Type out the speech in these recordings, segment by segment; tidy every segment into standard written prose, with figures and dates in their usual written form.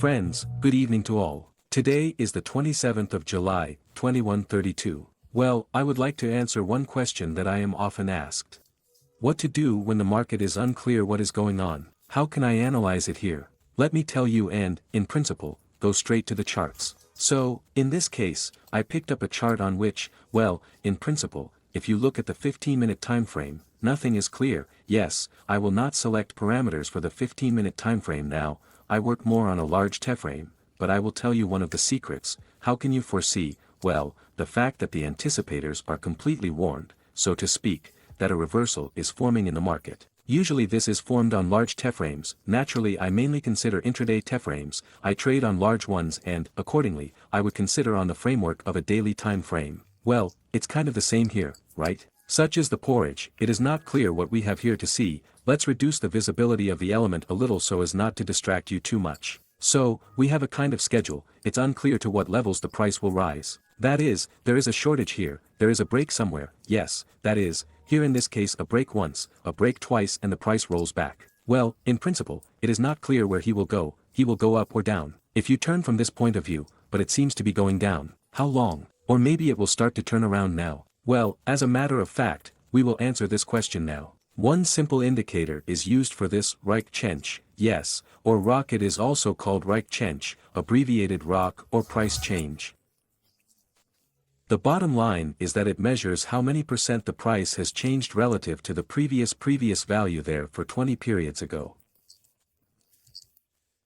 Friends, good evening to all. Today is the 27th of July, 2132. Well, I would like to answer one question that I am often asked. What to do when the market is unclear what is going on? How can I analyze it here? Let me tell you and, in principle, go straight to the charts. So, in this case, I picked up a chart on which, well, in principle, if you look at the 15-minute time frame, nothing is clear. Yes, I will not select parameters for the 15-minute time frame now. I work more on a large time frame, but I will tell you one of the secrets. How can you foresee? Well, the fact that the anticipators are completely warned, so to speak, that a reversal is forming in the market. Usually this is formed on large T-frames. Naturally I mainly consider intraday T-frames. I trade on large ones and, accordingly, I would consider on the framework of a daily time frame. Well, it's kind of the same here, right? Such is the porridge. It is not clear what we have here to see. Let's reduce the visibility of the element a little so as not to distract you too much. So, we have a kind of schedule. It's unclear to what levels the price will rise. That is, there is a shortage here, there is a break somewhere, yes, that is, here in this case a break once, a break twice and the price rolls back. Well, in principle, it is not clear where he will go up or down. If you turn from this point of view, but it seems to be going down. How long? Or maybe it will start to turn around now. Well, as a matter of fact, we will answer this question now. One simple indicator is used for this, Reich Chench, yes, or ROC. It is also called Reich Chench, abbreviated ROC or price change. The bottom line is that it measures how many percent the price has changed relative to the previous value there for 20 periods ago.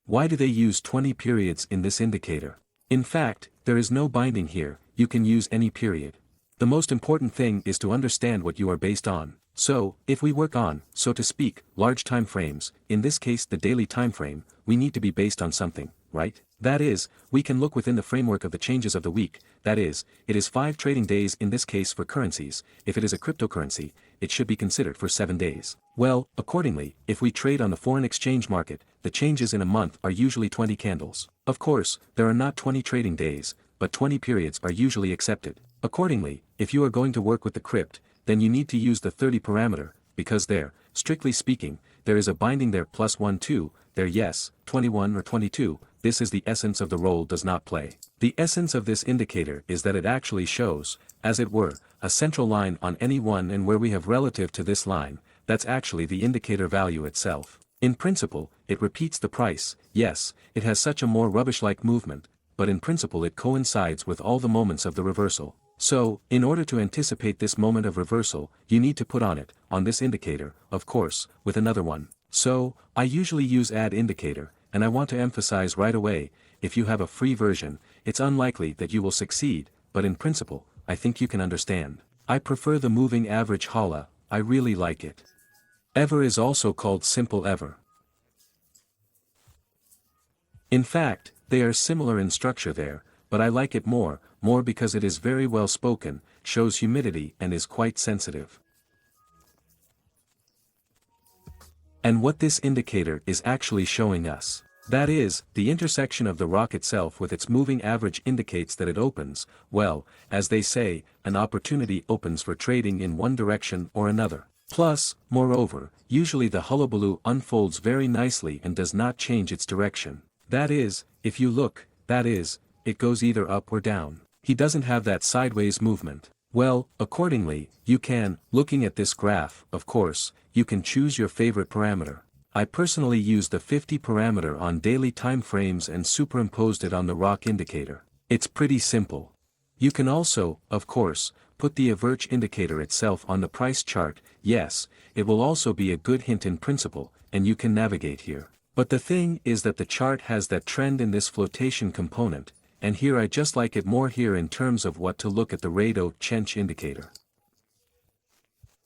Why do they use 20 periods in this indicator? In fact, there is no binding here, you can use any period. The most important thing is to understand what you are based on. So, if we work on, so to speak, large time frames, in this case the daily time frame, we need to be based on something, right? That is, we can look within the framework of the changes of the week, that is, it is 5 trading days in this case for currencies. If it is a cryptocurrency, it should be considered for 7 days. Well, accordingly, if we trade on the foreign exchange market, the changes in a month are usually 20 candles. Of course, there are not 20 trading days, but 20 periods are usually accepted. Accordingly, if you are going to work with the crypt, then you need to use the 30 parameter, because there, strictly speaking, there is a binding there plus 1 2, there yes, 21 or 22, this is the essence of the role does not play. The essence of this indicator is that it actually shows, as it were, a central line on any one and where we have relative to this line, that's actually the indicator value itself. In principle, it repeats the price, yes, it has such a more rubbish-like movement, but in principle it coincides with all the moments of the reversal. So, in order to anticipate this moment of reversal, you need to put on it, on this indicator, of course, with another one. So, I usually use add indicator, and I want to emphasize right away, if you have a free version, it's unlikely that you will succeed, but in principle, I think you can understand. I prefer the moving average Hala, I really like it. Ever is also called simple ever. In fact, they are similar in structure there, but I like it more because it is very well spoken, shows humidity and is quite sensitive. And what this indicator is actually showing us, that is, the intersection of the rock itself with its moving average indicates that it opens, well, as they say, an opportunity opens for trading in one direction or another. Plus, moreover, usually the hullabaloo unfolds very nicely and does not change its direction. That is, if you look, that is, it goes either up or down. He doesn't have that sideways movement. Well, accordingly, you can, looking at this graph, of course, you can choose your favorite parameter. I personally use the 50 parameter on daily time frames and superimposed it on the rock indicator. It's pretty simple. You can also, of course, put the average indicator itself on the price chart. Yes, it will also be a good hint in principle, and you can navigate here. But the thing is that the chart has that trend in this flotation component, and here I just like it more here in terms of what to look at the Rado Chench indicator.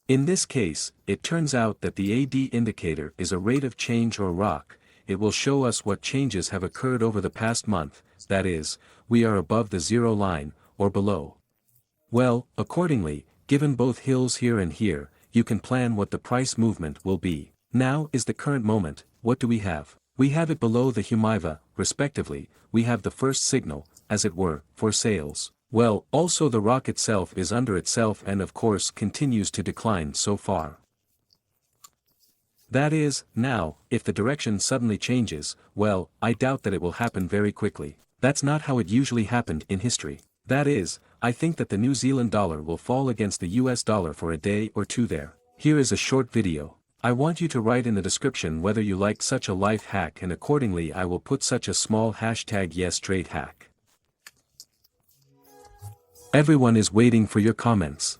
In this case, it turns out that the AD indicator is a rate of change or ROC. It will show us what changes have occurred over the past month, that is, we are above the zero line, or below. Well, accordingly, given both hills here and here, you can plan what the price movement will be. Now is the current moment. What do we have? We have it below the Humiva, respectively, we have the first signal, as it were, for sales. Well, also the rock itself is under itself and of course continues to decline so far. That is, now, if the direction suddenly changes, well, I doubt that it will happen very quickly. That's not how it usually happened in history. That is, I think that the New Zealand dollar will fall against the US dollar for a day or two there. Here is a short video. I want you to write in the description whether you like such a life hack, and accordingly I will put such a small hashtag #YesTradeHack. Everyone is waiting for your comments.